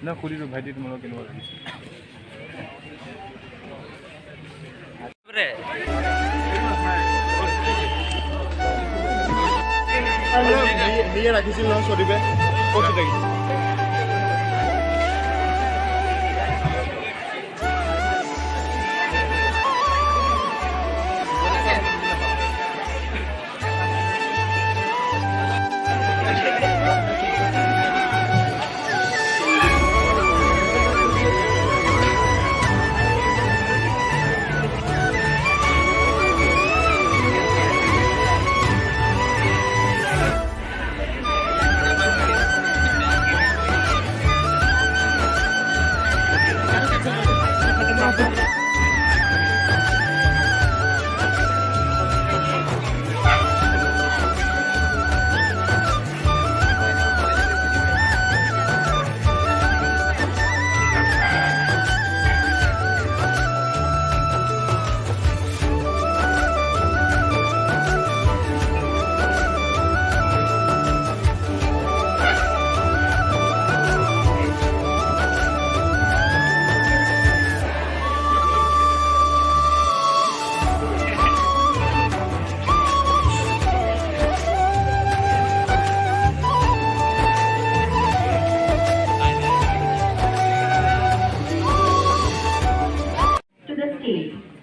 না খুলিলো ভাইটি তোমালোক কেনেকুৱা লাগিছে নিয়ে ৰাখিছিল নহয় চলিবে ক'ত থাকিছে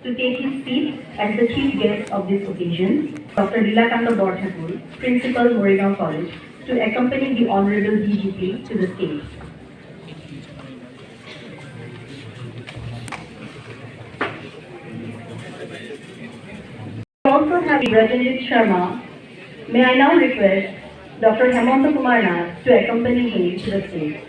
To take his seat as the chief guest of this occasion, Dr. Lilakanta Borthakur, Principal, Moregaon College, to accompany the Honorable DGP to the stage. We also have Rajanjit Sharma. May I now request Dr. Hemanta Kumar Nath to accompany him to the stage.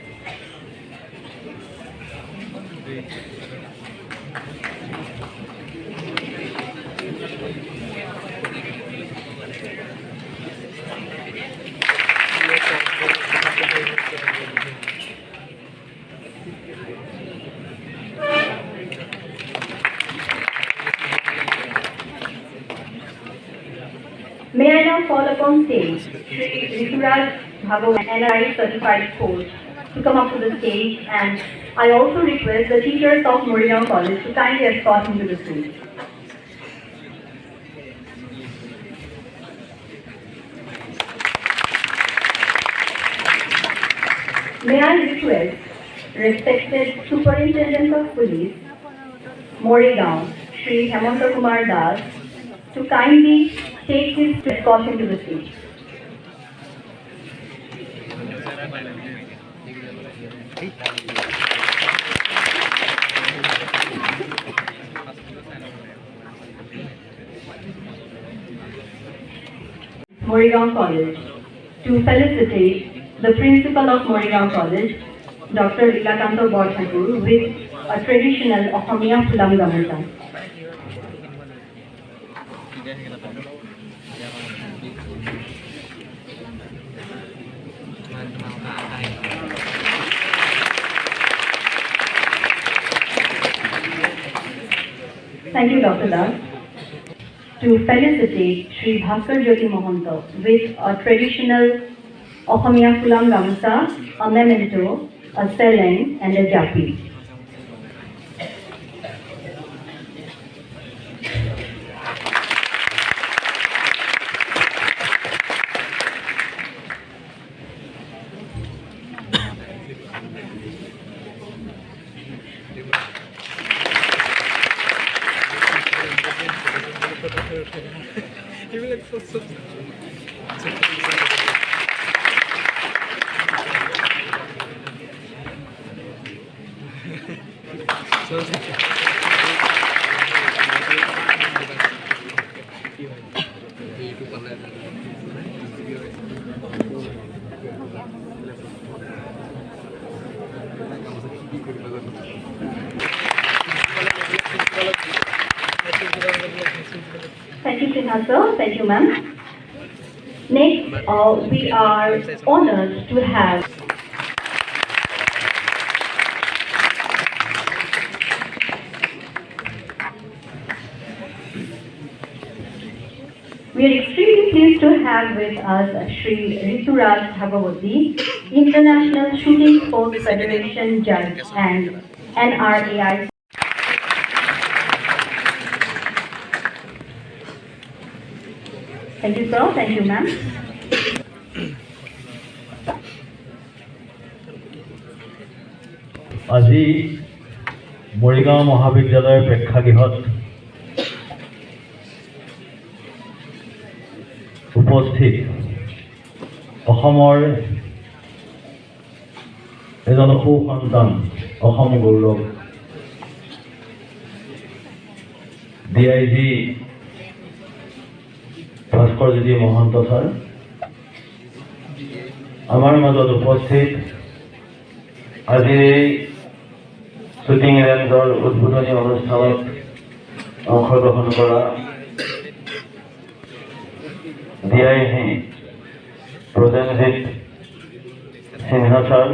May I now call upon stage Shri Rituraj Bhagavan, NRI certified coach, to come up to the stage, and I also request the teachers of Moregaon College to kindly escort him to the stage. May I request respected Superintendent of Police, Moregaon, Shri Hemanta Kumar Das, to kindly take his escort to the stage. Moregaon College, to felicitate the principal of Moregaon College, Dr. Lilakanta Borthakur, with a traditional Assamia Fulam Gamusa. Thank you, Dr. Das. To felicitate Shri Bhaskar Jyoti Mahanta with a traditional Assamia Fulam Gamusa, a memento, a seleng, and a japi. Thank you, Sinha sir. Thank you, ma'am. Next, we are honored to have We are extremely pleased to have with us Shri Rituraj Bhagavati, International Shooting Sports Federation Judge and NRAI. Thank you, sir. Thank you, ma'am. আজি মৰিগাঁও মহাবিদ্যালয়ৰ প্ৰেক্ষাগৃহত উপস্থিত অসমৰ এজন সুসন্তান, অসম গৌৰৱ DIG Bhaskarjyoti Mahanta sir, আমাৰ মাজত উপস্থিত আজিৰ এই শ্বুটিং ৰেঞ্জৰ উদ্বোধনী অনুষ্ঠানত অংশগ্ৰহণ কৰা DIG প্ৰসেনজিৎ সিনহা ছাৰ,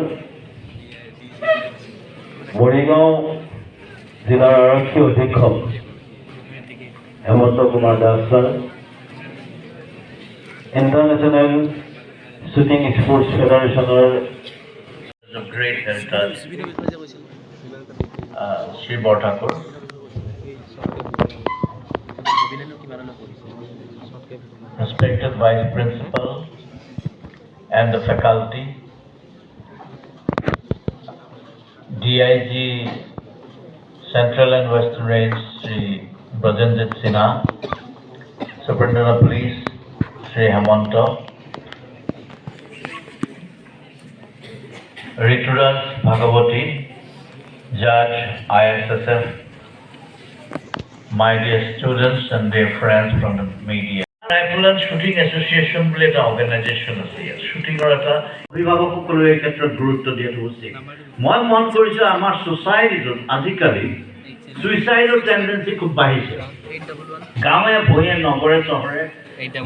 মৰিগাঁও জিলাৰ আৰক্ষী অধীক্ষক Hemanta Kumar Das sir, international shooting sports ফেডাৰেশ্যনৰ great heritage Shri Borthakur, respected Vice Principal and the faculty, DIG Central and Western Range Shri Prasenjit Sinha, Superintendent of Police Shri Hemanta, Rituraj Bhagavati, Judge ISSF, my dear students and dear friends from the media. Rifle and Shooting Association বুলি এটা organisation আছে। শ্বুটিঙৰ এটা অভিভাৱকসকলৰ এই ক্ষেত্ৰত গুৰুত্ব দিয়াটো উচিত। মই মন কৰিছোঁ আমাৰ ছ'চাইটিটোত আজিকালি ছুইচাইডৰ টেণ্ডেঞ্চি খুব বাঢ়িছে, গাঁৱে ভূঞে নগৰে চহৰে।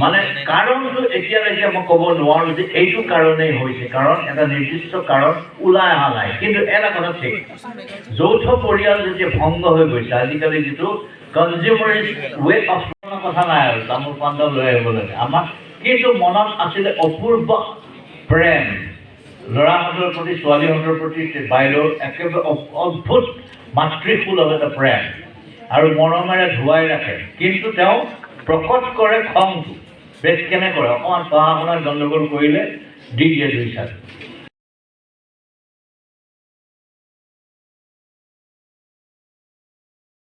মানে কাৰণটো এতিয়ালৈকে মই ক'ব নোৱাৰোঁ যে এইটো কাৰণেই হৈছে, কাৰণ এটা নিৰ্দিষ্ট কাৰণ ওলাই অহা নাই। কিন্তু এটা কথা ঠিক, যৌথ পৰিয়াল যেতিয়া ভংগ হৈ গৈছে, আজিকালি যিটো কনজিউমাৰিষ্ট ৱে অফ কথা নাই আৰু তামোল পাণডাল লৈ আহিব লাগে আমাক, কিন্তু মনত আছিলে অপূৰ্ব প্ৰেম ল'ৰাহঁতৰ প্ৰতি, ছোৱালীহঁতৰ প্ৰতি বাইদেউৰ একেবাৰে অদ্ভুত মাতৃসুলভ এটা প্ৰেম আৰু মৰমেৰে ধুৱাই ৰাখে। কিন্তু তেওঁ প্ৰকট কৰে খংটো। বেছ কেনে কৰে, অকণমান পঢ়া শুনাত গণ্ডগোল কৰিলে দি দিয়ে দুই চাৰি।